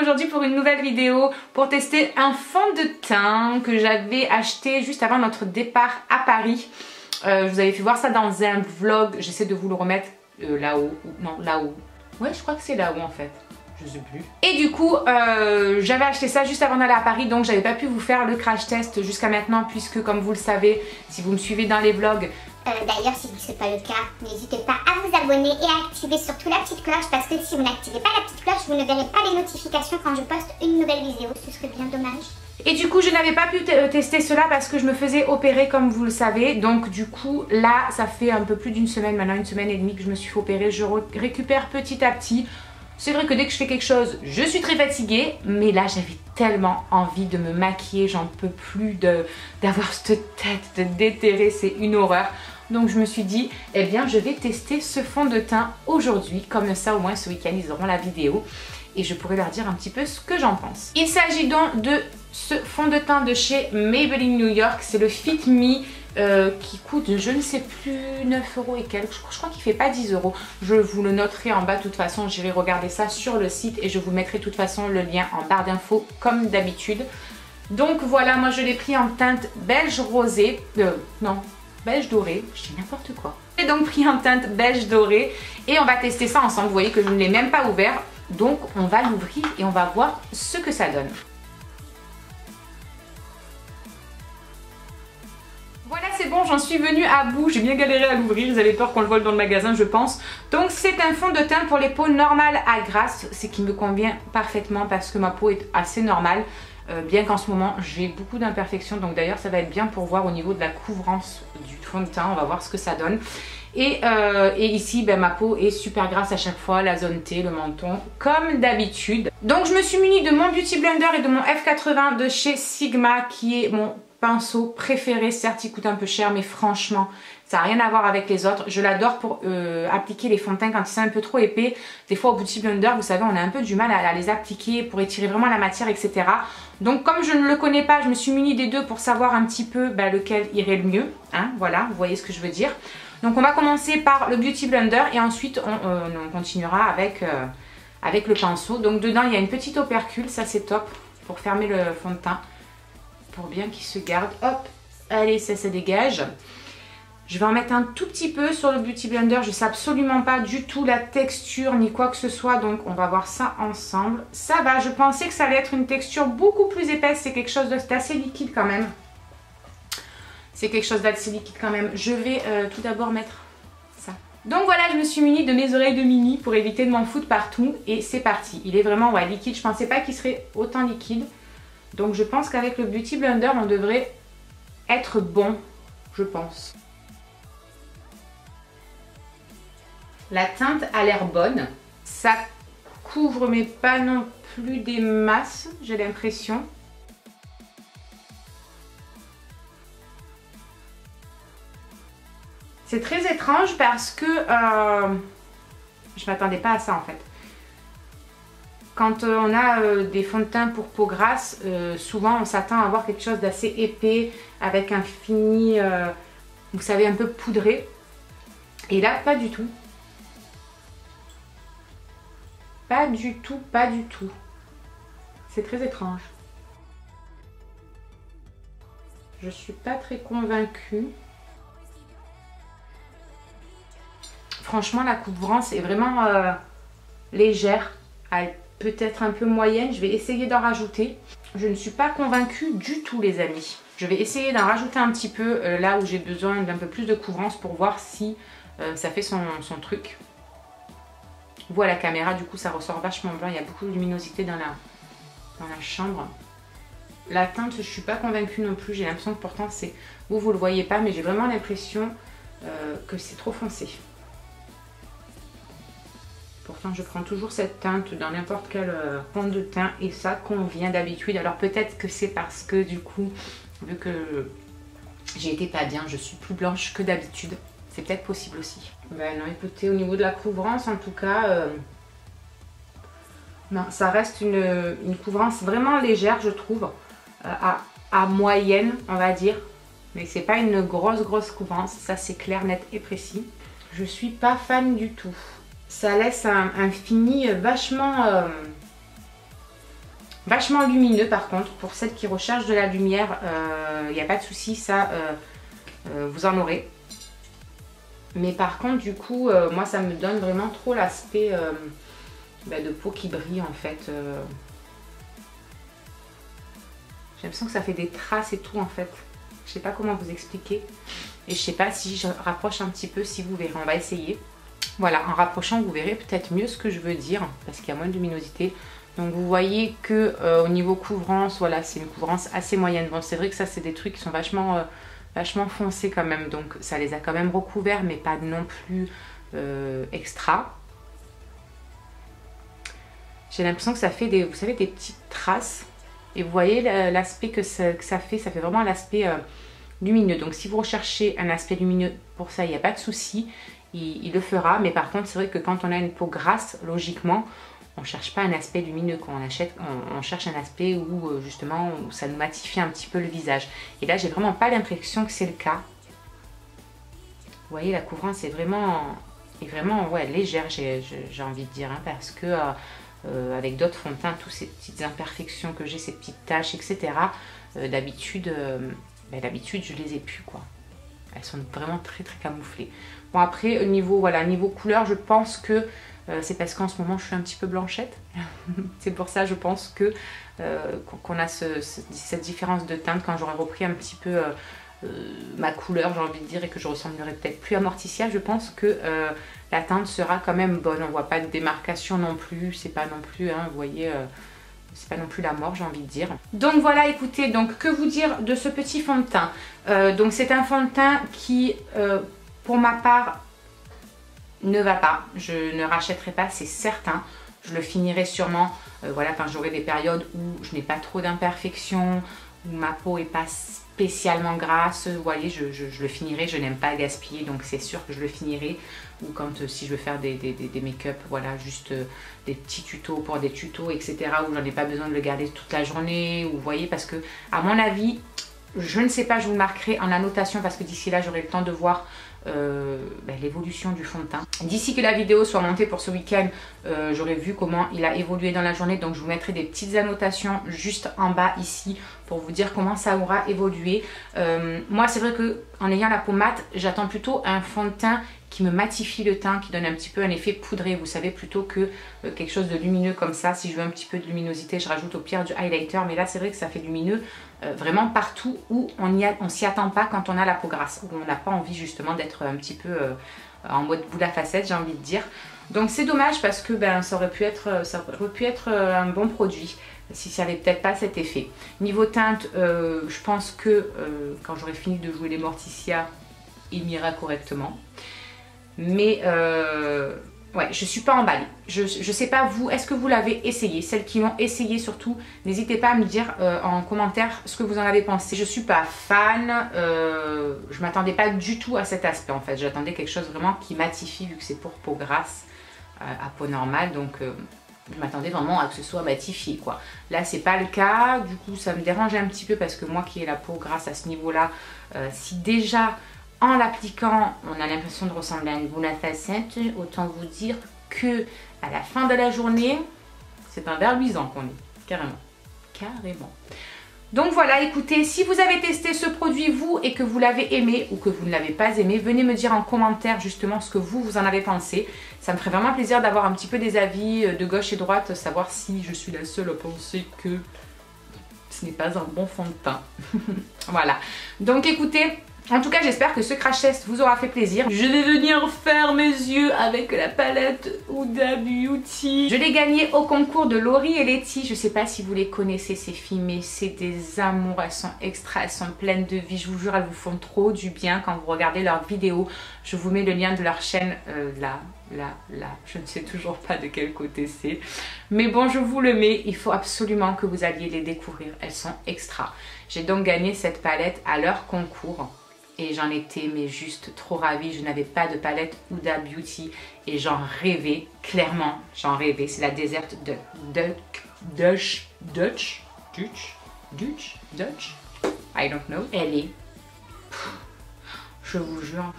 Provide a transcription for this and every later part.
aujourd'hui pour une nouvelle vidéo pour tester un fond de teint que j'avais acheté juste avant notre départ à Paris. Je vous avais fait voir ça dans un vlog, j'essaie de vous le remettre là-haut, non là-haut. Ouais, je crois que c'est là-haut en fait. Je sais plus. Et du coup, j'avais acheté ça juste avant d'aller à Paris, donc j'avais pas pu vous faire le crash test jusqu'à maintenant, puisque comme vous le savez, si vous me suivez dans les vlogs. D'ailleurs, si ce n'est pas le cas, n'hésitez pas à vous abonner et à activer surtout la petite cloche, parce que si vous n'activez pas la petite cloche, vous ne verrez pas les notifications quand je poste une nouvelle vidéo. Ce serait bien dommage. Et du coup, je n'avais pas pu tester cela parce que je me faisais opérer, comme vous le savez. Donc du coup, là, ça fait un peu plus d'une semaine, maintenant une semaine et demie que je me suis fait opérer. Je récupère petit à petit. C'est vrai que dès que je fais quelque chose, je suis très fatiguée, mais là j'avais tellement envie de me maquiller, j'en peux plus d'avoir cette tête de déterrée, c'est une horreur. Donc je me suis dit, eh bien je vais tester ce fond de teint aujourd'hui, comme ça au moins ce week-end ils auront la vidéo et je pourrai leur dire un petit peu ce que j'en pense. Il s'agit donc de ce fond de teint de chez Maybelline New York, c'est le Fit Me. Qui coûte, je ne sais plus, 9 € et quelques, je crois qu'il fait pas 10 €. Je vous le noterai en bas, de toute façon j'irai regarder ça sur le site et je vous mettrai de toute façon le lien en barre d'infos comme d'habitude. Donc voilà, moi je l'ai pris en teinte beige rosé, non, beige doré, je dis n'importe quoi. J'ai donc pris en teinte beige doré et on va tester ça ensemble. Vous voyez que je ne l'ai même pas ouvert, donc on va l'ouvrir et on va voir ce que ça donne. Voilà, c'est bon, j'en suis venue à bout. J'ai bien galéré à l'ouvrir, ils avaient peur qu'on le vole dans le magasin, je pense. Donc c'est un fond de teint pour les peaux normales à grasse, ce qui me convient parfaitement parce que ma peau est assez normale. Bien qu'en ce moment j'ai beaucoup d'imperfections, donc d'ailleurs ça va être bien pour voir au niveau de la couvrance du fond de teint, on va voir ce que ça donne. Et ici ma peau est super grasse à chaque fois, la zone T, le menton, comme d'habitude. Donc je me suis munie de mon Beauty Blender et de mon F80 de chez Sigma, qui est mon pinceau préféré. Certes il coûte un peu cher, mais franchement ça n'a rien à voir avec les autres. Je l'adore pour appliquer les fonds de teint quand c'est un peu trop épais. Des fois au Beauty Blender, vous savez, on a un peu du mal à les appliquer pour étirer vraiment la matière, etc. Donc comme je ne le connais pas, je me suis munie des deux pour savoir un petit peu lequel irait le mieux, hein, voilà, vous voyez ce que je veux dire. Donc on va commencer par le Beauty Blender et ensuite on continuera avec le pinceau. Donc dedans il y a une petite opercule, ça c'est top pour fermer le fond de teint, pour bien qu'il se garde. Hop, allez, ça dégage. Je vais en mettre un tout petit peu sur le Beauty Blender. Je ne sais absolument pas du tout la texture ni quoi que ce soit. Donc on va voir ça ensemble. Ça va, je pensais que ça allait être une texture beaucoup plus épaisse. C'est quelque chose d'assez liquide quand même. C'est quelque chose d'assez liquide quand même. Je vais tout d'abord mettre ça. Donc voilà, je me suis munie de mes oreilles de Mini pour éviter de m'en foutre partout. Et c'est parti. Il est vraiment liquide. Je ne pensais pas qu'il serait autant liquide. Donc je pense qu'avec le Beauty Blender, on devrait être bon, je pense. La teinte a l'air bonne. Ça couvre mais pas non plus des masses, j'ai l'impression. C'est très étrange parce que je m'attendais pas à ça en fait. Quand on a des fonds de teint pour peau grasse, souvent on s'attend à avoir quelque chose d'assez épais avec un fini, vous savez, un peu poudré. Et là, pas du tout. Pas du tout, pas du tout. C'est très étrange. Je suis pas très convaincue. Franchement, la couvrance est vraiment légère. Elle est peut-être un peu moyenne. Je vais essayer d'en rajouter. Je ne suis pas convaincue du tout, les amis. Je vais essayer d'en rajouter un petit peu là où j'ai besoin d'un peu plus de couvrance pour voir si ça fait son truc. Vous à la caméra, du coup ça ressort vachement blanc, il y a beaucoup de luminosité dans la chambre. La teinte, je suis pas convaincue non plus, j'ai l'impression que pourtant c'est... Vous le voyez pas, mais j'ai vraiment l'impression que c'est trop foncé. Pourtant je prends toujours cette teinte dans n'importe quel fond de teint et ça convient d'habitude. Alors peut-être que c'est parce que du coup, vu que j'ai été pas bien, je suis plus blanche que d'habitude. C'est peut-être possible aussi. Ben non, écoutez, au niveau de la couvrance, en tout cas, non, ça reste une couvrance vraiment légère, je trouve, à moyenne, on va dire. Mais c'est pas une grosse couvrance, ça c'est clair, net et précis. Je suis pas fan du tout. Ça laisse un fini vachement Vachement lumineux par contre, pour celles qui recherchent de la lumière, il n'y a pas de souci, ça vous en aurez. Mais par contre du coup, moi ça me donne vraiment trop l'aspect de peau qui brille en fait. J'ai l'impression que ça fait des traces et tout en fait. Je sais pas comment vous expliquer. Et je sais pas si je rapproche un petit peu, si vous verrez. On va essayer. Voilà, en rapprochant, vous verrez peut-être mieux ce que je veux dire. Parce qu'il y a moins de luminosité. Donc vous voyez que au niveau couvrance, voilà, c'est une couvrance assez moyenne. Bon, c'est vrai que ça, c'est des trucs qui sont vachement foncés quand même. Donc ça les a quand même recouverts, mais pas non plus extra. J'ai l'impression que ça fait des, vous savez, des petites traces. Et vous voyez l'aspect que ça fait vraiment l'aspect lumineux. Donc si vous recherchez un aspect lumineux pour ça, il n'y a pas de souci, il le fera. Mais par contre, c'est vrai que quand on a une peau grasse, logiquement, on ne cherche pas un aspect lumineux. Quand on achète, on cherche un aspect où justement où ça nous matifie un petit peu le visage. Et là, j'ai vraiment pas l'impression que c'est le cas. Vous voyez, la couvrance est vraiment ouais, légère, j'ai envie de dire, hein, parce que avec d'autres fonds de teint, toutes ces petites imperfections que j'ai, ces petites taches, etc. D'habitude, je les ai plus, quoi. Elles sont vraiment très très camouflées. Bon, après, niveau couleur, je pense que c'est parce qu'en ce moment, je suis un petit peu blanchette. C'est pour ça, je pense que qu'on a cette différence de teinte. Quand j'aurai repris un petit peu ma couleur, j'ai envie de dire, et que je ressemblerai peut-être plus à Morticia, je pense que la teinte sera quand même bonne. On voit pas de démarcation non plus, c'est pas non plus, hein, vous voyez, c'est pas non plus la mort, j'ai envie de dire. Donc voilà, écoutez, donc que vous dire de ce petit fond de teint. Donc c'est un fond de teint qui, pour ma part, ne va pas. Je ne rachèterai pas, c'est certain. Je le finirai sûrement, voilà, quand j'aurai des périodes où je n'ai pas trop d'imperfections, où ma peau est pas spécialement grasse, vous voyez, je le finirai. Je n'aime pas gaspiller, donc c'est sûr que je le finirai. Ou quand si je veux faire des make-up, voilà, juste des petits tutos pour des tutos, etc. où j'en ai pas besoin de le garder toute la journée, ou vous voyez, parce que à mon avis, je ne sais pas, je vous le marquerai en annotation parce que d'ici là j'aurai le temps de voir l'évolution du fond de teint. D'ici que la vidéo soit montée pour ce week-end, j'aurai vu comment il a évolué dans la journée, donc je vous mettrai des petites annotations juste en bas ici pour vous dire comment ça aura évolué. Moi c'est vrai que en ayant la peau mate, j'attends plutôt un fond de teint qui me matifie le teint, qui donne un petit peu un effet poudré, vous savez, plutôt que quelque chose de lumineux comme ça. Si je veux un petit peu de luminosité, je rajoute au pire du highlighter, mais là c'est vrai que ça fait lumineux vraiment partout où on s'y attend pas quand on a la peau grasse, où on n'a pas envie justement d'être un petit peu en mode boule à facettes, j'ai envie de dire. Donc c'est dommage parce que ça aurait pu être un bon produit si ça n'avait peut-être pas cet effet. Niveau teinte, je pense que quand j'aurai fini de jouer les Morticia, il m'ira correctement. Mais ouais, je suis pas emballée. Je sais pas vous, est-ce que vous l'avez essayé? Celles qui l'ont essayé surtout, n'hésitez pas à me dire en commentaire ce que vous en avez pensé. Je suis pas fan, je m'attendais pas du tout à cet aspect en fait. J'attendais quelque chose vraiment qui matifie vu que c'est pour peau grasse à peau normale, donc je m'attendais vraiment à que ce soit matifié quoi. Là c'est pas le cas, du coup ça me dérange un petit peu parce que moi qui ai la peau grasse à ce niveau-là, si déjà en l'appliquant, on a l'impression de ressembler à une boule à facettes, autant vous dire que à la fin de la journée, c'est un verre luisant qu'on est, carrément, carrément. Donc voilà, écoutez, si vous avez testé ce produit vous et que vous l'avez aimé ou que vous ne l'avez pas aimé, venez me dire en commentaire justement ce que vous en avez pensé. Ça me ferait vraiment plaisir d'avoir un petit peu des avis de gauche et droite, savoir si je suis la seule à penser que ce n'est pas un bon fond de teint. Voilà, donc écoutez, en tout cas, j'espère que ce crash test vous aura fait plaisir. Je vais venir faire mes yeux avec la palette Huda Beauty. Je l'ai gagné au concours de Laurie et Letty. Je sais pas si vous les connaissez ces filles, mais c'est des amours. Elles sont extra, elles sont pleines de vie. Je vous jure, elles vous font trop du bien quand vous regardez leurs vidéos. Je vous mets le lien de leur chaîne là. Je ne sais toujours pas de quel côté c'est. Mais bon, je vous le mets. Il faut absolument que vous alliez les découvrir. Elles sont extra. J'ai donc gagné cette palette à leur concours. Et j'en étais mais juste trop ravie. Je n'avais pas de palette Huda Beauty et j'en rêvais, clairement, j'en rêvais. C'est la Desert Dutch, I don't know. Elle est, je vous jure,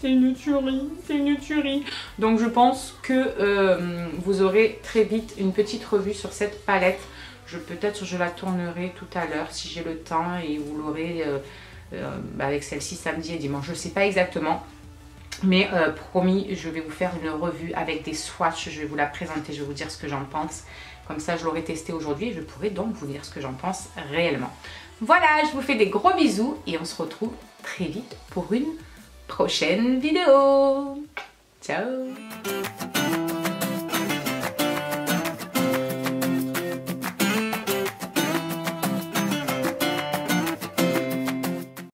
c'est une tuerie, c'est une tuerie. Donc je pense que vous aurez très vite une petite revue sur cette palette. Peut-être je la tournerai tout à l'heure si j'ai le temps et vous l'aurez avec celle-ci samedi et dimanche. Je ne sais pas exactement. Mais promis, je vais vous faire une revue avec des swatchs. Je vais vous la présenter, je vais vous dire ce que j'en pense. Comme ça, je l'aurai testé aujourd'hui et je pourrai donc vous dire ce que j'en pense réellement. Voilà, je vous fais des gros bisous et on se retrouve très vite pour une prochaine vidéo. Ciao!